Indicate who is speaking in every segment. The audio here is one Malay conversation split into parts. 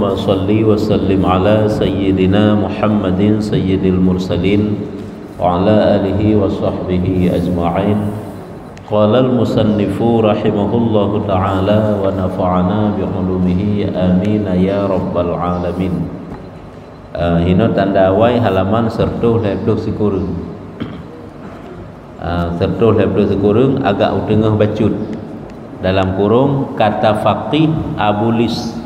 Speaker 1: Allahumma salli wa sallim ala sayyidina Muhammadin sayyidil mursalin wa ala alihi wa sahbihi ajma'in. Qala al-musannifu rahimahullahu ta'ala wa nafa'ana bi'ulumihi amin ya rabbal alamin. Hino tandawai halaman sertuh lepduh sikurung. Sertuh lepduh sikurung agak utengah bacut. Dalam kurung kata faqih abulis.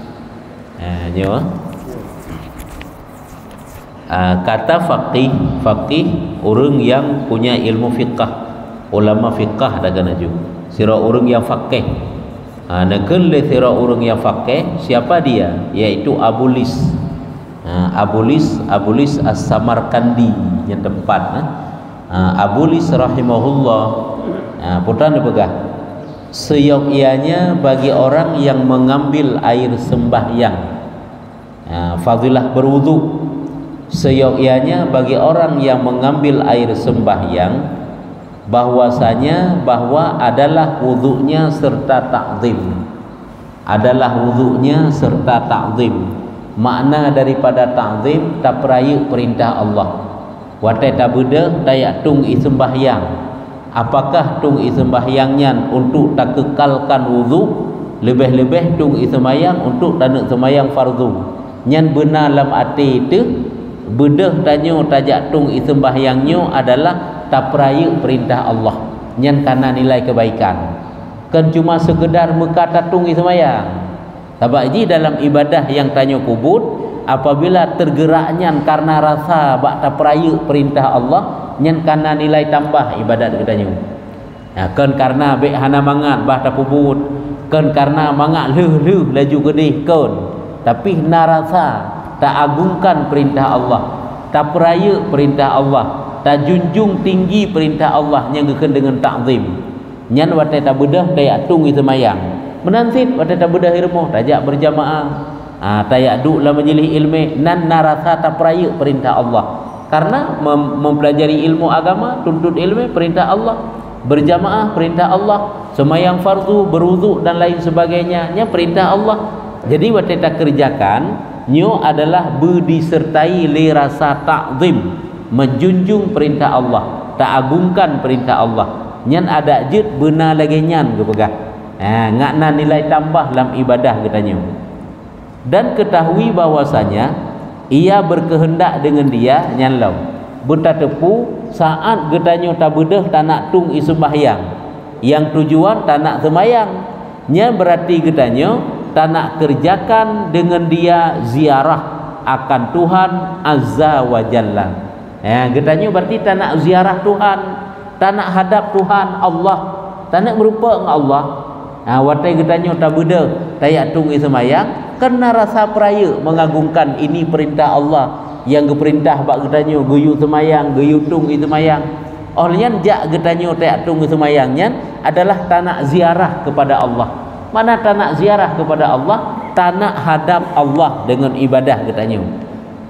Speaker 1: Kata faqih orang yang punya ilmu fiqh, ulama fiqh daga naju. Sira orang yang faqih. Nakal le sira orang yang faqih, siapa dia? Yaitu Abulis. Abulis As-Samarkandi yang tempat. Abulis rahimahullah. Putan dipegah. Seyogyanya bagi orang yang mengambil air sembahyang, fadilah berwudu. Seyogyanya bagi orang yang mengambil air sembahyang, bahwasanya bahwa adalah wudunya serta ta'zim. Adalah wudunya serta ta'zim. Makna daripada ta'zim tak peraya perintah Allah. Watai tak beda dayak tung sembahyang. Apakah tung sembahyangnya untuk tak kekalkan wudu, lebih-lebih tung sembahyang untuk tak nak sembahyang fardu. Nyan benar dalam arti itu bedah tanya tajak tung sembahyangnya adalah tak peraya perintah Allah. Nyan karena nilai kebaikan. Kan cuma sekedar berkata tung sembahyang. Sebab ini dalam ibadah yang tanya kubur, apabila tergeraknya karena rasa bak tak peraya perintah Allah, nyen karena nilai tambah ibadat katanya. Kan karena bek hana mangat bah tak pubut, kan karena mangat leuh laju gedih kan. Tapi narasa tak agungkan perintah Allah, tak peraya perintah Allah, tak junjung tinggi perintah Allah yang gekeun dengan takzim. Nyen watai tak bedah daya atung semayang. Menansit watai tak bedah ilmu tajak berjamaah. Tayak duk la majlis ilmu nan narasa tak peraya perintah Allah. Karena mempelajari ilmu agama, tuntut ilmu perintah Allah, berjamaah perintah Allah, sembahyang fardu, berwudu dan lain sebagainya, nya perintah Allah. Jadi wat kita kerjakan nyo adalah berdisertai li rasa takzim, menjunjung perintah Allah, tak agungkan perintah Allah. Nyan ada jid benar lagi nyan ke pegah. Ngakna nilai tambah dalam ibadah katanya. Dan ketahui bahwasanya ia berkehendak dengan dia nyanlau bertatepu saat getanyo tak bedah tak nak tung sembahyang, yang tujuan tak nak sembahyang nya berarti getanyo tak nak kerjakan dengan dia ziarah akan Tuhan Azza wa Jalla. Getanyo berarti tak nak ziarah Tuhan, tak nak hadap Tuhan Allah, tak nak merupa dengan Allah. Watai getanyo tak bedah tayak tung sembahyang karena rasa peraya mengagungkan ini perintah Allah yang geperintah bak getanyo geyu semayang, geyu tung semayang. Olehnya jak getanyo tak tung semayangnya adalah tanak ziarah kepada Allah. Mana tanak ziarah kepada Allah? Tanak hadap Allah dengan ibadah getanyo.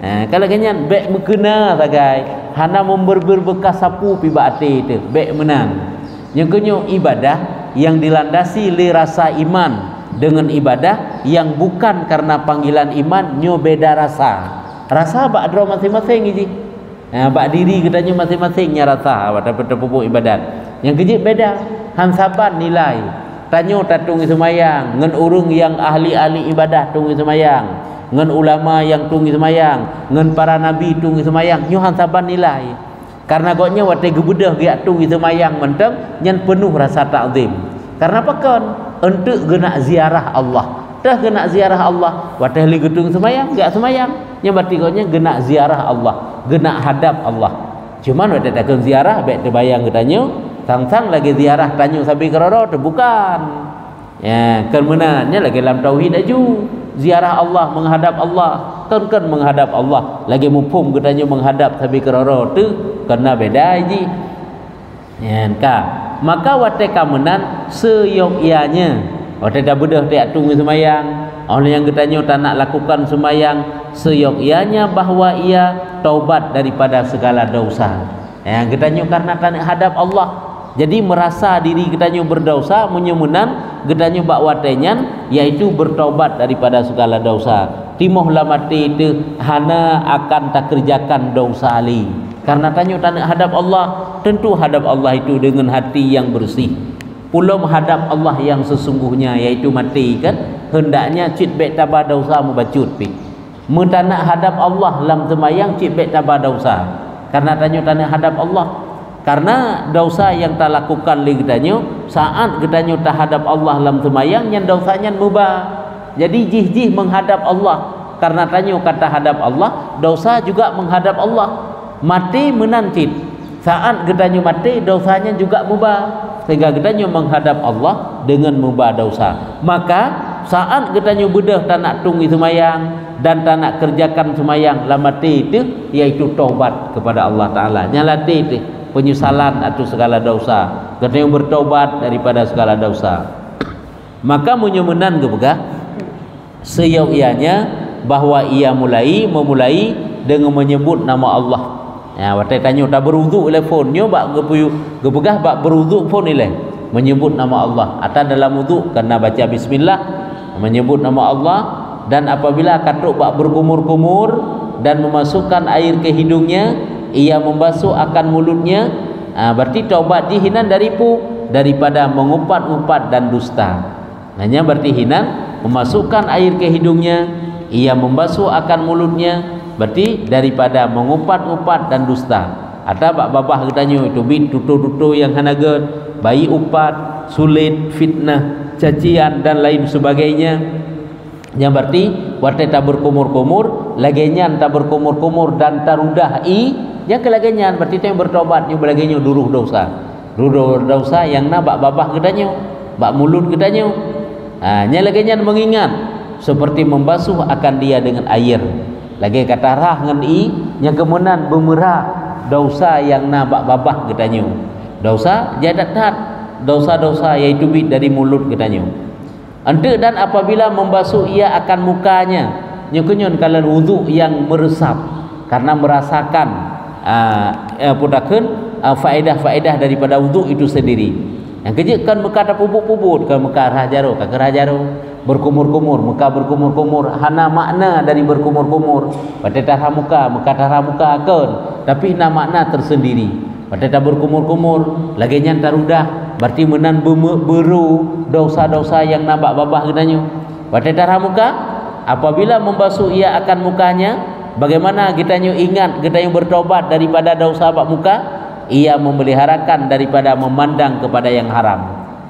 Speaker 1: Kalau kenyan bek mekena sagai hana memberbekas sapu pi bak ate itu bek menan. Yang kenyo ibadah yang dilandasi li rasa iman dengan ibadah yang bukan karena panggilan iman, nyo beda rasa. Rasa bak dro masing-masingiji. Bak diri katanya masing-masingnya rasa pada pupuk ibadat. Yang kejip beda, hansaban nilai. Tanyo tatung semayang, ngan urung yang ahli-ahli ibadah tung semayang, ngan ulama yang tung semayang, ngan para nabi tung semayang, nyo hansaban nilai. Karena goknya watai gebedah giat tung semayang menteng nyan penuh rasa takzim. Karena apa kan? Untuk gena ziarah Allah. Dah gena ziarah Allah. Watai li gedung semayang, gak semayang. Nya berarti goknya gena ziarah Allah, gena hadap Allah. Cuman watai takkan ziarah baik terbayang getanyo, sang-sang lagi ziarah tanyo sampai keroro tu bukan. Kan menanya lagi dalam tauhid aju. Ziarah Allah, menghadap Allah, kan menghadap Allah. Lagi mupum getanyo menghadap sampai keroro tu kena beda ji. Maka watai kamenan seyogyanya watai dah bedah tak tung semayang, oleh yang getanyo tak nak lakukan semayang, seyogyanya bahwa ia taubat daripada segala dosa. Getanyo karena tak nak hadap Allah, Jadi merasa diri katanya berdosa, menyemunan katanya bak watenyan, yaitu bertobat daripada segala dosa. Timohlah mati itu hana akan tak kerjakan dosa ali. Karena tanya hadap Allah, tentu hadap Allah itu dengan hati yang bersih. Pulau menghadap Allah yang sesungguhnya, yaitu mati kan. Hendaknya cit bek tabah dosa membacut pi. Mentanak hadap Allah lam temayang cit bek tabah dosa. Karena tanya hadap Allah. Karena dosa yang tak lakukan li katanya saat katanya tak hadap Allah lam temayang yang dosanya mubah. Jadi jih-jih menghadap Allah. Karena tanya kata hadap Allah, dosa juga menghadap Allah. Mati menancit. Saat katanya mati dosanya juga mubah. Sehingga katanya menghadap Allah dengan mubah dosa. Maka saat katanya bedah tak nak tunggu semayang dan tak nak kerjakan semayang lah mati itu, yaitu taubat kepada Allah Ta'ala. Nyalati itu penyesalan atau segala dosa, katanya bertobat daripada segala dosa. Maka menyemenan kepegah sejauh ianya bahwa ia memulai dengan menyebut nama Allah. Ya, waktu tanya tak berwuduk telefonnya bak kepegah bak berwuduk pun ile menyebut nama Allah. Atau dalam wuduk kena baca bismillah, menyebut nama Allah, dan apabila katuk bak berkumur-kumur dan memasukkan air ke hidungnya, ia membasuh akan mulutnya, berarti taubat dihinan daripada mengumpat-umpat dan dusta. Hanya berarti hinan memasukkan air ke hidungnya, ia membasuh akan mulutnya, berarti daripada mengumpat-umpat dan dusta. Ada babah katanya itu bit tutu-tutu yang hanagan, bayi upat, sulit, fitnah, cacian dan lain sebagainya. Yang berarti waktu tak berkumur-kumur, laginya tak berkumur-kumur dan tarudah yang kelagian berarti yang bertobat yang belaginya duruh dosa yang nak bak babah katanya, bak mulut katanya. Nya laginya mengingat seperti membasuh akan dia dengan air. Lagi kata rah ngan yang kemudian bemerah dosa yang nak bak babah katanya. Dosa jadat dosa-dosa yaitu bit dari mulut katanya. Ante dan apabila membasuh ia akan mukanya, nyekunyon kalau wudu yang meresap karena merasakan faedah-faedah daripada wudu itu sendiri. Yang kejut kan muka ada pubuk-pubuk, kan muka rajaro, berkumur-kumur, muka berkumur-kumur, hana makna dari berkumur-kumur. Pada tarah muka kan, tapi na makna tersendiri. Pada tak berkumur-kumur, lagi nyantar udah, berarti menan beru dosa-dosa yang nabak babah kenanya. Pada tarah muka, apabila membasuh ia akan mukanya, bagaimana kitanya ingat kitanya bertobat daripada dosa bak muka, ia memeliharakan daripada memandang kepada yang haram.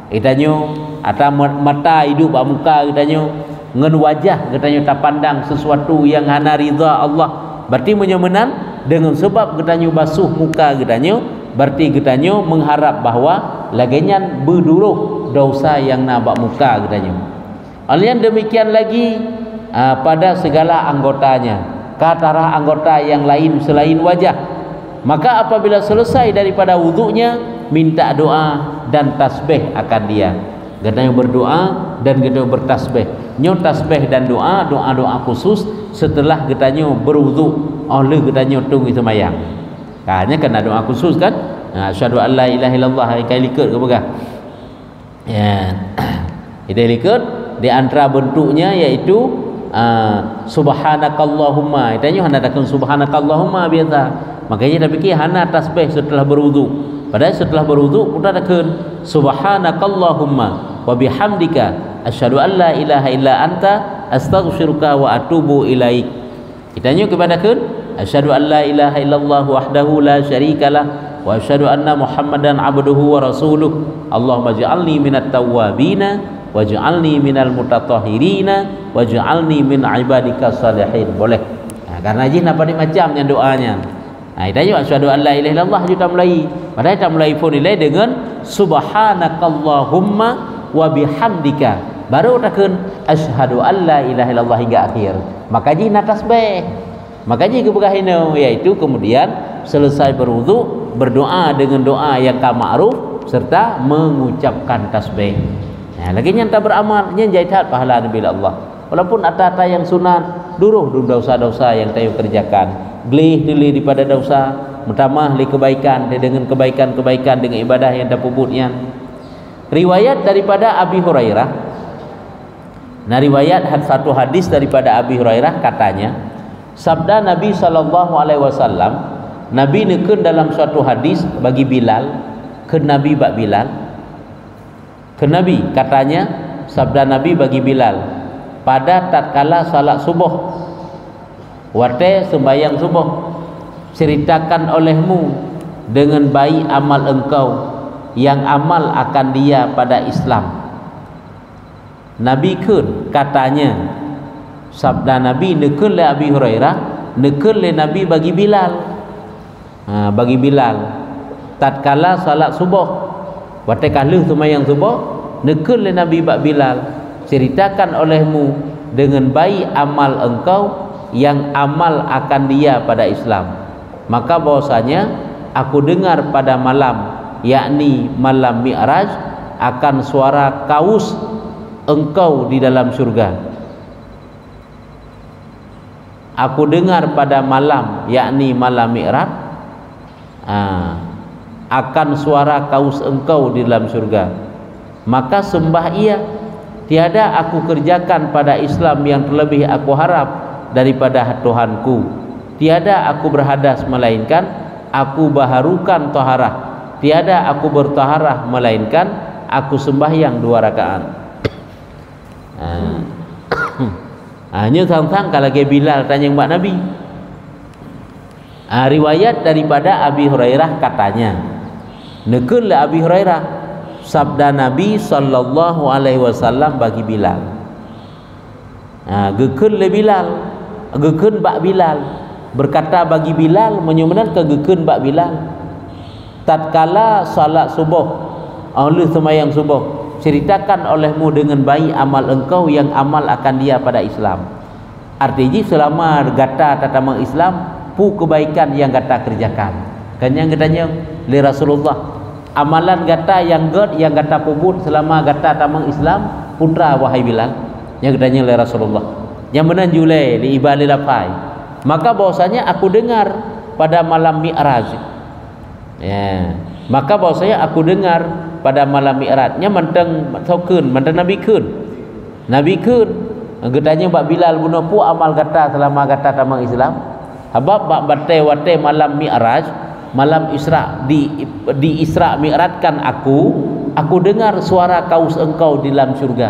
Speaker 1: Kitanya atau mata hidup bak muka kitanya ngen wajah kitanya tak pandang sesuatu yang hana ridha Allah. Berarti menyemenan dengan sebab kitanya basuh muka kitanya, berarti kitanya mengharap bahawa laginya berduruh dosa yang nabak muka kitanya. Alian demikian lagi pada segala anggotanya, katara anggota yang lain selain wajah. Maka apabila selesai daripada wuduknya, minta doa dan tasbih akan dia. Katanya berdoa dan katanya bertasbih. Nyo tasbih dan doa khusus setelah katanya berwuduk oleh katanya tunggu semayang. Hanya kena doa khusus kan? Asyhadu an la ilaha illallah kai likut ke begah. Ya. Ide likut di antara bentuknya iaitu subhanakallahumma. Itanya hana takun subhanakallahumma biasa. Makanya dah fikir hana tasbih setelah berwuduk. Padahal setelah berwuduk kita takun subhanakallahumma wa bihamdika asyhadu an la ilaha illa anta astaghfiruka wa atubu ilaik. Kitanya kepada kun asyhadu an la ilaha illallah wahdahu la syarikalah wa asyhadu anna muhammadan abduhu wa rasuluh. Allahumma ij'alni minat tawwabina waj'alni minal mutatahhirina waj'alni min ibadikas salihin. Boleh. Karena jin apa ni macamnya doanya. Itanya asyhadu an la ilaha illallah juga mulai. Padahal tak mulai pun nilai dengan subhanakallahumma wa bihamdika. Baru takun asyhadu an la ilaha illallah hingga akhir. Maka jin tasbih. Maka jin kebegahina iaitu kemudian selesai berwudu berdoa dengan doa yang ma'ruf serta mengucapkan tasbih. Lagi yang tak beramal yang jaitat pahala Nabi Allah. Walaupun ada yang sunat duruh dosa-dosa yang tayo kerjakan, gelih dili daripada dosa, bertambah li kebaikan dengan kebaikan-kebaikan dengan ibadah yang dah pubutnya. Riwayat daripada Abi Hurairah. Nah, riwayat satu hadis daripada Abi Hurairah katanya, sabda Nabi sallallahu alaihi wasallam, Nabi nekeun dalam suatu hadis bagi Bilal, ke Nabi bak Bilal. Ke Nabi katanya, sabda Nabi bagi Bilal, pada tatkala salat subuh, wate sembahyang subuh, ceritakan olehmu dengan baik amal engkau yang amal akan dia pada Islam. Nabi kun katanya, sabda Nabi nekeun le Abi Hurairah, nekeun le Nabi bagi Bilal. Bagi Bilal tatkala salat subuh, wate kaluh sembahyang subuh, nekeun le Nabi bak Bilal, ceritakan olehmu dengan baik amal engkau yang amal akan dia pada Islam. Maka bahwasanya aku dengar pada malam, yakni malam Mi'raj, akan suara kaus engkau di dalam surga. Aku dengar pada malam, yakni malam Mi'raj, akan suara kaus engkau di dalam surga. Maka sembah ia, tiada aku kerjakan pada Islam yang terlebih aku harap daripada Tuhanku. Tiada aku berhadas melainkan aku baharukan taharah. Tiada aku bertaharah melainkan aku sembahyang 2 rakaat. Hanya sang-sang kalau ke Bilal tanya Mbak Nabi. Riwayat daripada Abi Hurairah katanya, nekeun le Abi Hurairah, sabda Nabi sallallahu alaihi wasallam bagi Bilal. Gekeun le Bilal, gekeun bak Bilal, berkata bagi Bilal, menyumenan ke gekeun bak Bilal. Tatkala salat subuh, oleh sembahyang subuh, ceritakan olehmu dengan baik amal engkau yang amal akan dia pada Islam. Artinya selama gata tatamang Islam, pu kebaikan yang gata kerjakan. Kan yang katanya li Rasulullah, amalan gata yang gata pubut selama gata tamang Islam, putra wahai Bilal. Yang katanya li Rasulullah, yang benar julai di ibali lapai. Maka bahwasanya aku dengar pada malam Mi'raj. Ya, maka bahwasanya aku dengar pada malam Mi'rajnya menteng tokeun, menteng Nabi keun. Nabi keun gedanya bak Bilal bunuh pu amal gata selama gata tamang Islam. Habab bak bate wate malam Mi'raj, malam Isra, di Isra Mi'rajkan aku dengar suara kaus engkau di dalam surga.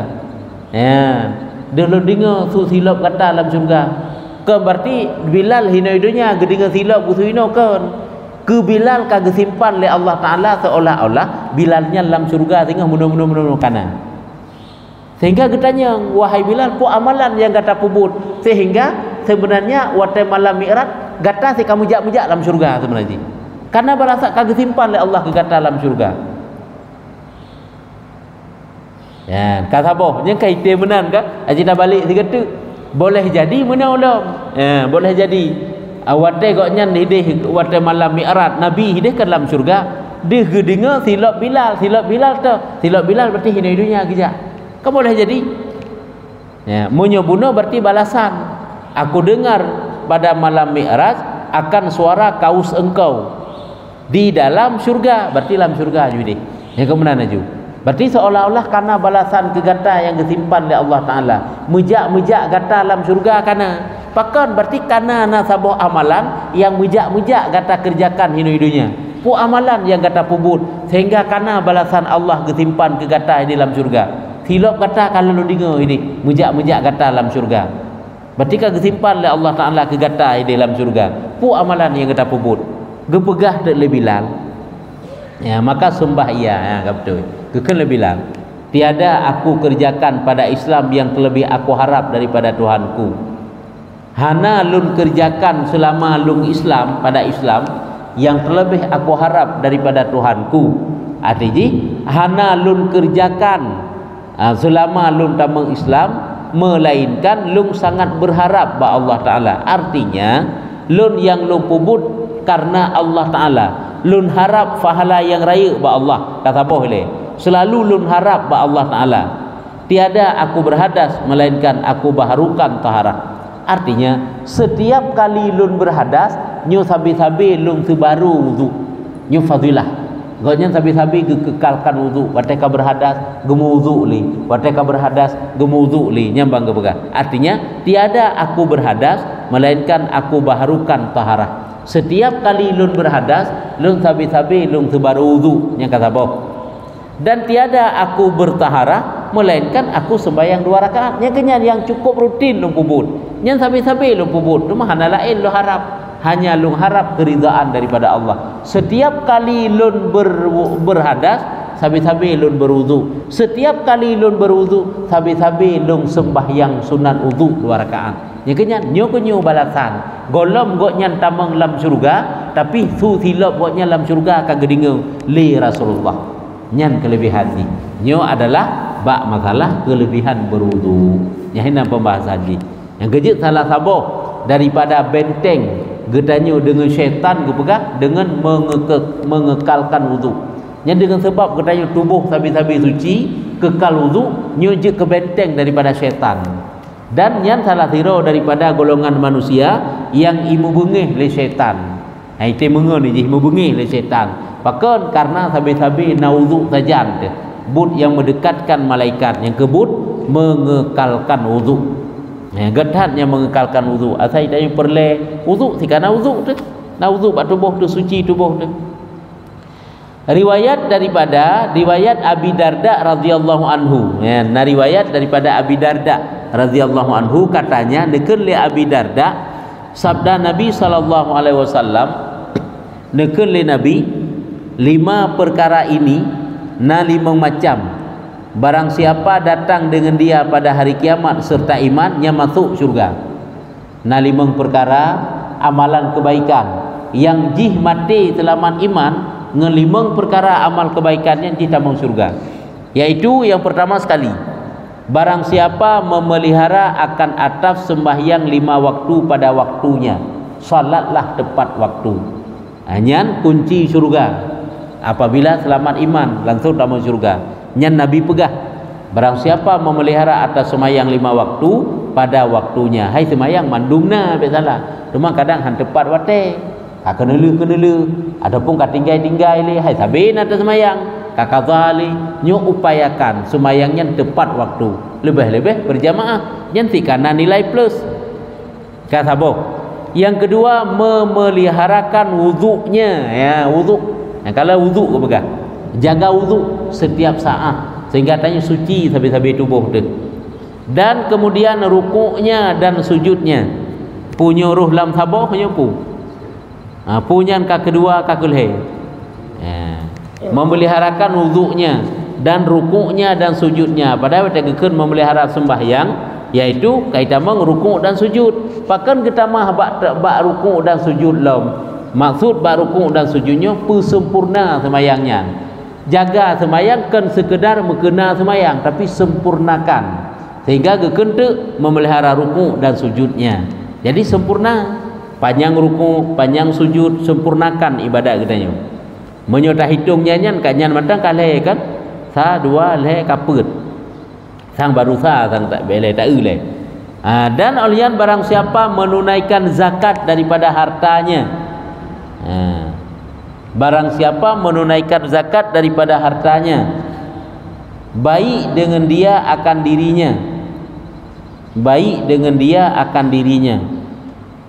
Speaker 1: Ya, dulu dengar su silap kata dalam surga. Ke berarti Bilal hina-hidanya gedengar silap busu hino kan. Ke Bilal kagak simpan oleh Allah Ta'ala seolah-olah Bilalnya dalam surga tengah mudah-mudah kanan. Sehingga katanya, wahai Bilal, pu amalan yang kata pubut, sehingga sebenarnya waktu malam Mi'raj gata si kamu jak-mujak dalam surga sebenarnya. Karena berasa kagak simpan oleh Allah ke gata dalam surga. Ya, kata boh, yang kaite menan ka? Aji dah balik si kata, boleh jadi mana ulama. Ya, boleh jadi. Awate goknya hidih wate malam Mi'raj, Nabi hidih ke dalam surga. Dia gedengar silap Bilal tu. Silap Bilal berarti hidupnya gejak. Kau boleh jadi. Ya, munyo-buno berarti balasan. Aku dengar pada malam Mi'raj akan suara kaus engkau di dalam surga, berarti dalam surga juga. Ya kemudian aju. Berarti seolah-olah karena balasan kegata yang disimpan oleh Allah Ta'ala, mujak-mujak gata dalam surga karena pakan berarti karena nasabah amalan yang mujak-mujak gata kerjakan hidup-hidupnya. Pu amalan yang gata pubut sehingga karena balasan Allah disimpan ke gata di dalam surga. Silap kata kalau lu dengar ini mujak-mujak gata dalam surga. Berarti kan disimpan oleh Allah Ta'ala ke gata di dalam surga. Pu amalan yang gata pubut. Gepegah dek le Bilal. Ya, maka sembah ia, ya, betul. Keken le Bilal. Tiada aku kerjakan pada Islam yang terlebih aku harap daripada Tuhanku. Hana lun kerjakan selama lun Islam pada Islam yang terlebih aku harap daripada Tuhanku. Artinya hana lun kerjakan selama lun tamang Islam melainkan lun sangat berharap ba Allah Ta'ala. Artinya lun yang lun pubut karena Allah Ta'ala, lun harap pahala yang raya ba Allah. Kata apa boleh? Selalu lun harap ba Allah Ta'ala. Tiada aku berhadas melainkan aku baharukan taharah. Artinya setiap kali lun berhadas nyu sabi-sabi lun sebaru wudu nyu fadilah. Gaknya sabi-sabi kekalkan wudu, wateka berhadas gemu wudu li, wateka berhadas gemu wudu li, nyambang gebegah. Artinya tiada aku berhadas melainkan aku baharukan taharah. Setiap kali lun berhadas, lun sabi-sabi lun sebaru wudu, nya kata boh. Dan tiada aku bertaharah melainkan aku sembahyang 2 rakaat. Nya kenyan yang cukup rutin lun pubut. Nya sabi-sabi lun pubut, cuma hana lain lu harap. Hanya lung harap keridaan daripada Allah. Setiap kali lun berhadas, sabi-sabi lun berwudu. Setiap kali lun berwudu, sabi-sabi lun sembahyang sunat wudu 2 rakaat. Nya kenyan nyo balasan. Golom goknya tamang lam syurga, tapi su silap goknya lam syurga ka gedinga li Rasulullah. Nyan kelebihan ni. Nyo adalah bak masalah kelebihan berwudu. Nya hina pembahasan ni. Yang kejut salah sabo daripada benteng gedanyo dengan syaitan gepegah dengan mengekalkan wudu. Nya dengan sebab gedanyo tubuh sabi-sabi suci kekal wudu nyo je ke benteng daripada syaitan. Dan yang salah siro daripada golongan manusia yang imu bengih le syaitan. Ha ite mengo ni je imu bengih le syaitan. Pakon karena sabi-sabi na wudu sajan dia. But yang mendekatkan malaikat yang kebut mengekalkan wudu. Gedat yang mengekalkan wudu. Asal dia perle wudu sikana wudu tu. Na wudu bak tubuh tu suci tubuh tu. Riwayat Abi Darda radhiyallahu anhu. Ya, nah riwayat daripada Abi Darda radhiyallahu anhu katanya nekeun li Abi Darda sabda Nabi sallallahu alaihi wasallam nekeun li Nabi 5 perkara ini na 5 macam. Barang siapa datang dengan dia pada hari kiamat serta imannya masuk syurga. Nah 5 perkara amalan kebaikan yang jih mati selamat iman nge 5 perkara amal kebaikannya jih tamang syurga. Yaitu yang pertama sekali, barang siapa memelihara akan ataf sembahyang 5 waktu pada waktunya, salatlah tepat waktu. Nyan kunci syurga. Apabila selamat iman langsung tamang syurga. Nyan Nabi pegah, barang siapa memelihara atas semayang 5 waktu pada waktunya. Hai semayang mandumna be salah. Cuma kadang han tepat wate. Ka kenelu adapun ka tinggai le hai sabin atas semayang. Ka qadali nyo upayakan semayangnya tepat waktu. Lebih-lebih berjamaah nyan sikana nilai plus. Ka sabo. Yang kedua memeliharakan wudunya, ya wudu. Kalau wudu ke begah, jaga wudu setiap saat sehingga tanya suci sabi-sabi tubuh tu. Dan kemudian rukuknya dan sujudnya punya ruh lam saboh nya pu. Punya ka kedua ka kulhe. Memeliharakan wudunya dan rukuknya dan sujudnya. Padahal kita gekeun memelihara sembahyang yaitu kaitan rukuk dan sujud. Pakan kita mah bak rukuk dan sujud lam. Maksud bak rukuk dan sujudnya sempurna semayangnya. Jaga semayang kan sekedar mengena semayang, tapi sempurnakan sehingga gekente memelihara rukuk dan sujudnya. Jadi sempurna, panjang rukuk, panjang sujud, sempurnakan ibadat katanya. Menyota hitungnya nyan kanyan matang kaleh kan. Sa dua leh kaput. Sang baru sang tak boleh tak le. Dan olian barang siapa menunaikan zakat daripada hartanya. Barang siapa menunaikan zakat daripada hartanya, baik dengan dia akan dirinya, baik dengan dia akan dirinya.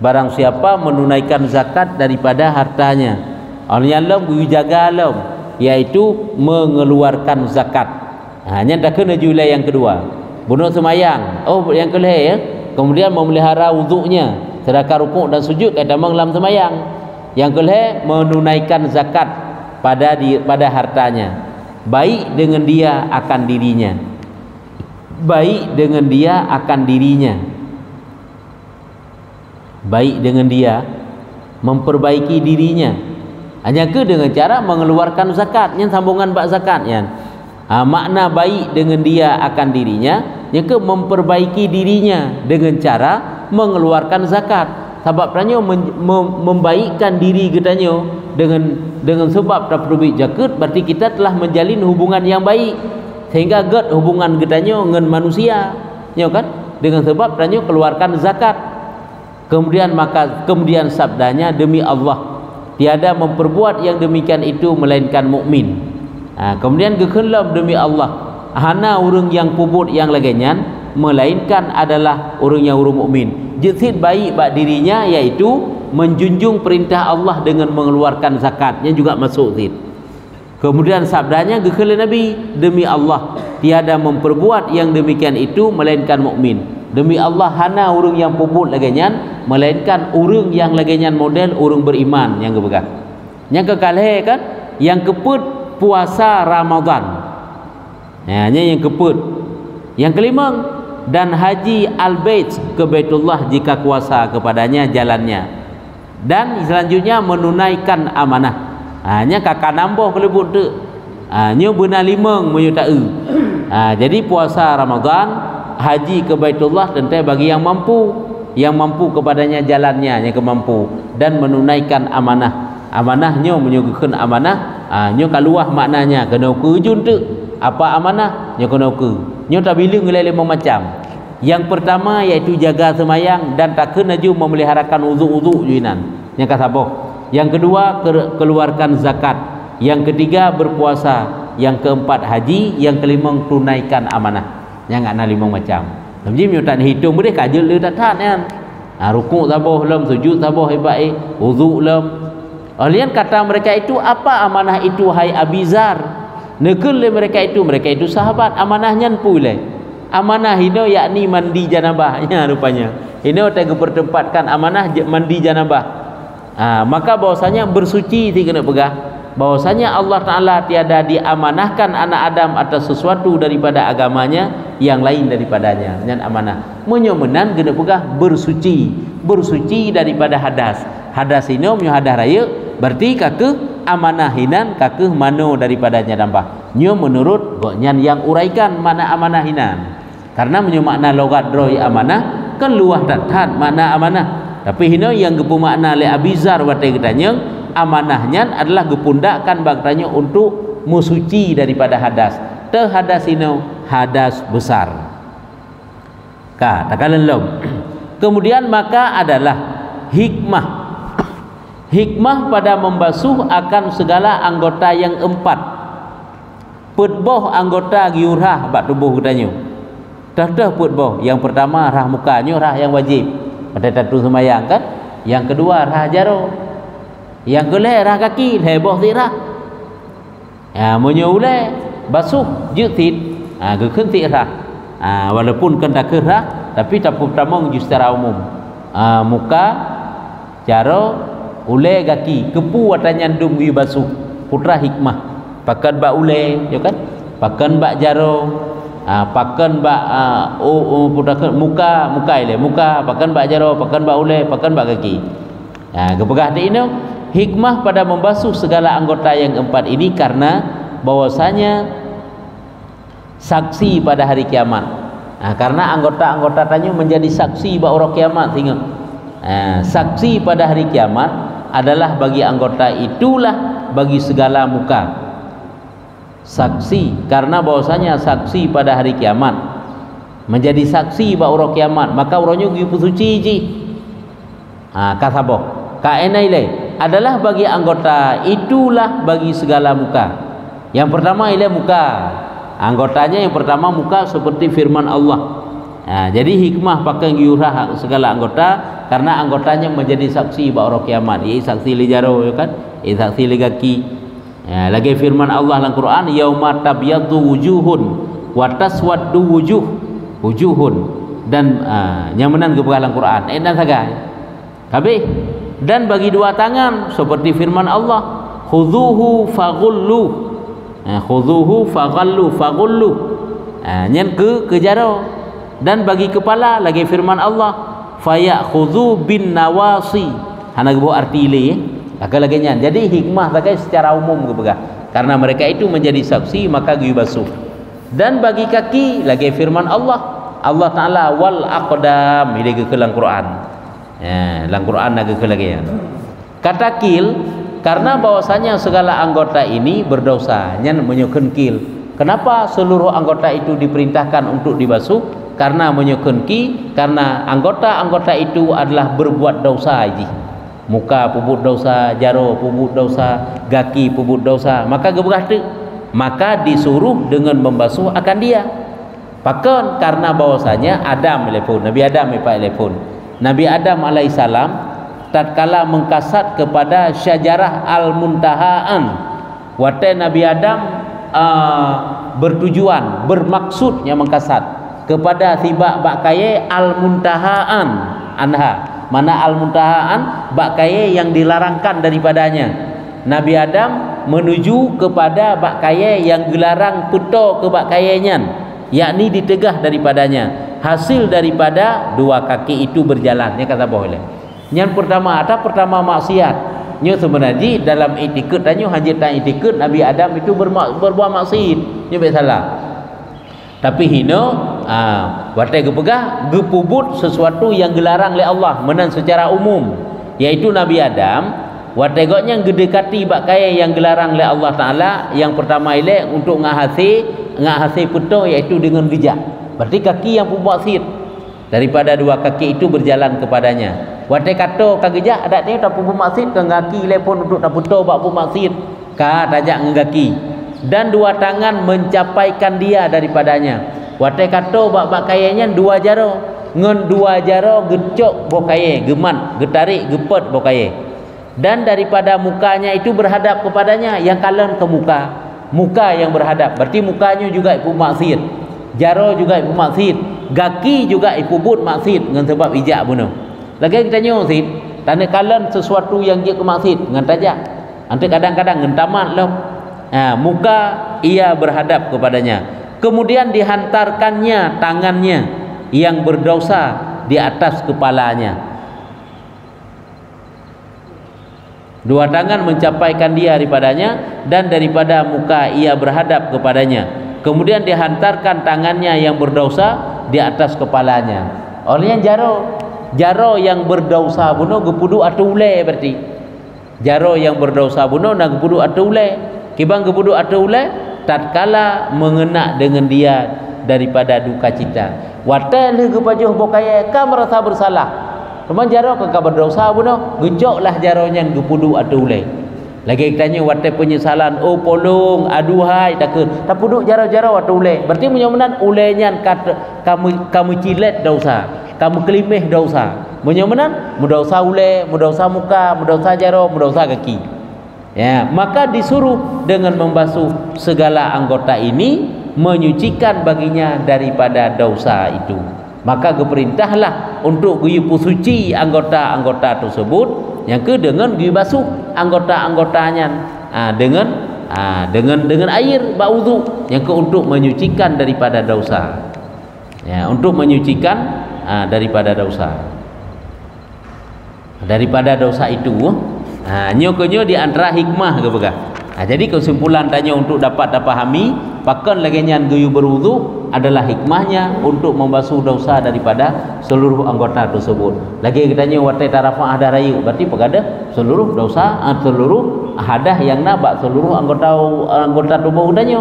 Speaker 1: Barang siapa menunaikan zakat daripada hartanya, orang lam jaga lam, yaitu mengeluarkan zakat. Hanya dah kena jula yang kedua, bunuh semayang. Oh yang kelih ya. Kemudian memelihara wuduknya, sedangkan rukuk dan sujud kata lam semayang. Yang kelih menunaikan zakat pada hartanya, baik dengan dia akan dirinya, baik dengan dia akan dirinya, baik dengan dia memperbaiki dirinya. Hanya ke dengan cara mengeluarkan zakat, yang sambungan bak zakat yang makna baik dengan dia akan dirinya, yang ke memperbaiki dirinya dengan cara mengeluarkan zakat. Sebab tanya membaikkan diri katanya dengan sebab tak perlu zakat, berarti kita telah menjalin hubungan yang baik sehingga hubungan katanya dengan manusia, ya kan? Dengan sebab tanya keluarkan zakat. Kemudian sabdanya, demi Allah tiada memperbuat yang demikian itu melainkan mukmin. Kemudian gekelam demi Allah hana urang yang pubut yang lagenyan melainkan adalah urang yang urang mukmin. Jesit baik bak dirinya, iaitu menjunjung perintah Allah dengan mengeluarkan zakatnya juga masuk zid. Kemudian sabdanya gekele Nabi, demi Allah tiada memperbuat yang demikian itu melainkan mukmin. Demi Allah hana urang yang puput lagenyan melainkan urang yang lagenyan model urang beriman yang kepegang. Yang kekalih kan yang keput puasa Ramadan. Hanya yang keput. Yang kelima, dan haji al-bait ke Baitullah jika kuasa kepadanya jalannya. Dan selanjutnya menunaikan amanah. Hanya kakak nambah kelebut tu. Nyo benar limang menyutai. Jadi puasa Ramadan, haji ke Baitullah tentu bagi yang mampu kepadanya jalannya, yang kemampu, dan menunaikan amanah. Amanahnya menyuguhkan amanah. Nyo kaluah maknanya kena kujun tu. Apa amanah? Nyo kena ke. Nyo tak bilang lima macam. Yang pertama iaitu jaga semayang dan tak kena ju memeliharakan uzuk-uzuk juinan. Yang kasabah. Yang kedua keluarkan zakat. Yang ketiga berpuasa. Yang keempat haji. Yang kelima tunaikan amanah. Yang ada lima macam. Jadi nyo tak hitung boleh kajal dia tak kan. Rukuk tabah lem, sujud tabah hebat uzuk lem. Alian kata mereka itu, apa amanah itu hai Abizar? Negel mereka itu sahabat, amanahnya pulai. Amanah ini yakni mandi janabahnya rupanya. Ini kita pertempatkan amanah mandi janabah. Maka bahwasanya bersuci ti kena pegah. Bahwasanya Allah Ta'ala tiada diamanahkan anak Adam atas sesuatu daripada agamanya yang lain daripadanya. Dengan amanah menyomenan kena pegah bersuci daripada hadas. Hadas ini menyo hadas raya berarti kakeh amanahinan kakeh mano daripadanya nambah. Nyo menurut goknyan yang uraikan mana amanahinan. Karena menyo makna logat droi amanah kan luah dathat makna amanah. Tapi hino yang gepu makna le Abizar watai katanya amanahnya adalah gepundakkan baktanya untuk musuci daripada hadas. Te hadas hino hadas besar. Katakan lem. Kemudian maka adalah hikmah pada membasuh akan segala anggota yang empat. Putboh anggota giurah bak tubuh katanya. Dah putboh. Yang pertama rah mukanya rah yang wajib. Pada tatu semayang kan. Yang kedua rah jaro. Yang kelih rah kaki heboh tirah. Menyulai basuh jutit. Gekun tirah. Walaupun kan tak kerah tapi tak pertama secara umum. Muka jaro ule kaki kepu watanya ndum wi basuh putra hikmah pakan bak ule ya kan pakan bak jaro pakan bak putra muka ile muka pakan bak jaro pakan bak ule pakan bak kaki. Kepegah di ini hikmah pada membasuh segala anggota yang empat ini karena bahwasanya saksi pada hari kiamat. Karena anggota-anggota tanya menjadi saksi bak orang kiamat tengok. Saksi pada hari kiamat adalah bagi anggota itulah bagi segala muka. Saksi karena bahwasanya saksi pada hari kiamat menjadi saksi bak orang kiamat, maka orangnya pergi suci ji. Kasabah kaenaile adalah bagi anggota itulah bagi segala muka. Yang pertama ialah muka. Anggotanya yang pertama muka seperti firman Allah. Jadi hikmah pakai giurah segala anggota karena anggotanya menjadi saksi bak orang kiamat. Saksi li jaro ya kan? Saksi li kaki. Lagi firman Allah dalam Quran, yauma tabyaddu wujuhun wa taswaddu wujuhun. Dan nyamanan ke dalam Quran. Dan saga. Habis. Dan bagi dua tangan seperti firman Allah, khudhuhu faghullu. Khudhuhu faghullu. Nyen ke jaro. Dan bagi kepala lagi firman Allah, fayakhudhu bin nawasi. Hana gebu arti le agak lagi nyan. Jadi hikmah pakai secara umum ke karena mereka itu menjadi saksi maka gi basuh. Dan bagi kaki lagi firman Allah Ta'ala wal aqdam ini ke dalam Quran. Dalam Quran lagi lagi. Kata kil karena bahwasanya segala anggota ini berdosa nyan menyukan kil. Kenapa seluruh anggota itu diperintahkan untuk dibasuh? karena menyukunki, karena anggota-anggota itu adalah berbuat dosa ini. Muka pubut dosa, jaro pubut dosa, kaki pubut dosa, maka geberata, maka disuruh dengan membasuh akan dia. Pakon karena bahwasanya Adam telepon, Nabi Adam telepon. Nabi Adam alaihissalam tatkala mengkasat kepada syajarah al-muntahaan, watai Nabi Adam bertujuan, bermaksudnya mengkasat kepada tibak bakaye al-muntahaan anha. Mana al-muntahaan bakaye yang dilarangkan daripadanya. Nabi Adam menuju kepada bakaye yang dilarang peto ke bakayenya, yakni ditegah daripadanya. Hasil daripada dua kaki itu berjalan, ya kata boleh. Yang pertama ada pertama maksiat. Nya sebenarnya dalam etikad tanya hajatan etikad Nabi Adam itu berbuat maksiat, nya baik salah. Tapi hino watai gepegah gepubut sesuatu yang dilarang oleh Allah menan secara umum, yaitu Nabi Adam watai goknya gedekati bakaya yang dilarang oleh Allah Taala. Yang pertama ile untuk ngahasi peto, yaitu dengan gejak. Berarti kaki yang pembuat sir daripada dua kaki itu berjalan kepadanya. Watai kato kagejak ada ni tak pembuat sir ke kaki ile pun untuk tak peto bak pembuat sir ka tajak ngaki. Dan dua tangan mencapaikan dia daripadanya. Watai kato bak kayanya dua jaro, ngen dua jaro gecok bokaye, geman, getarik, gepet bokaye. Dan daripada mukanya itu berhadap kepadanya, yang kalen ke muka, muka yang berhadap. Berarti mukanya juga ipu maksiat, jaro juga ipu maksiat, gaki juga ipu but maksiat dengan sebab ijak bunuh. Lagi kita tanya sih, tanda kalen sesuatu yang dia kemaksiat dengan tajak. Nanti kadang-kadang ngentamat loh. Muka ia berhadap kepadanya, kemudian dihantarkannya tangannya yang berdosa di atas kepalanya. Dua tangan mencapaikan dia daripadanya, dan daripada muka ia berhadap kepadanya, kemudian dihantarkan tangannya yang berdosa di atas kepalanya. Olehnya jaro yang berdosa bunuh gepudu atau ule, berarti jaro yang berdosa bunuh nak gepudu atau ule. Kibang kebudu atau ulai tatkala mengena dengan dia daripada duka cita. Watai le kepajuh bokaya ka merasa bersalah. Teman jaro ka berdosa bunuh, gejoklah jaronya kebudu atau ulai. Lagi tanya watai penyesalan, oh polong aduhai takut. Tak puduk jaro-jaro atau ulai. Berarti menyomenan ulainya kamu cilet dosa, kamu kelimih dosa. Menyomenan mudosa ulai, mudosa muka, mudosa jaro, mudosa kaki. Ya, maka disuruh dengan membasuh segala anggota ini, menyucikan baginya daripada dosa itu. Maka keperintahlah untuk guyupu suci anggota-anggota tersebut. Yang ke dengan guyu basuh anggota-anggotanya dengan air baudu. Yang ke untuk menyucikan daripada dosa. Ya, untuk menyucikan daripada dosa. Daripada dosa itu. Nyo di antara hikmah ke begah. Jadi kesimpulan tanya untuk dapat pahami pakan lagi nyan guyu berwudu adalah hikmahnya untuk membasuh dosa daripada seluruh anggota tersebut. Lagi katanya watai tarafah ada rayu, berarti pegada seluruh dosa, seluruh hadah yang nabak seluruh anggota tubuh udahnya.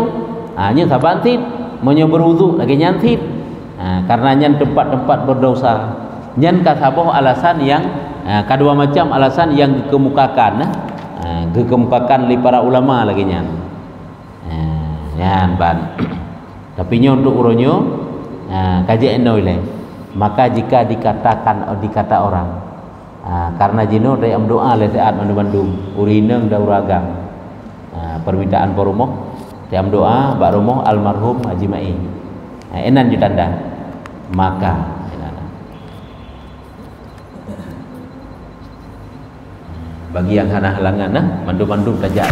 Speaker 1: Nya sabantit menyo berwudu lagi nyantit. Karena nyan tempat-tempat berdosa. Nyan kasaboh alasan yang kedua macam alasan yang dikemukakan, dikemukakan oleh para ulama lagi nya. Ban. Tapi nya untuk uronyo kaji enoi. Maka jika dikata orang, karena jino dari doa le taat mandu-mandu urineng dauragam. Permintaan porumoh, tiam doa bak rumoh almarhum Haji Mai. Enan jutanda. Maka bagi yang hana halangan mandu-mandu tajak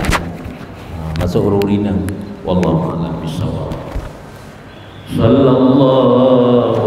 Speaker 1: masuk ururina wallahu a'lam bishawab. Sallallahu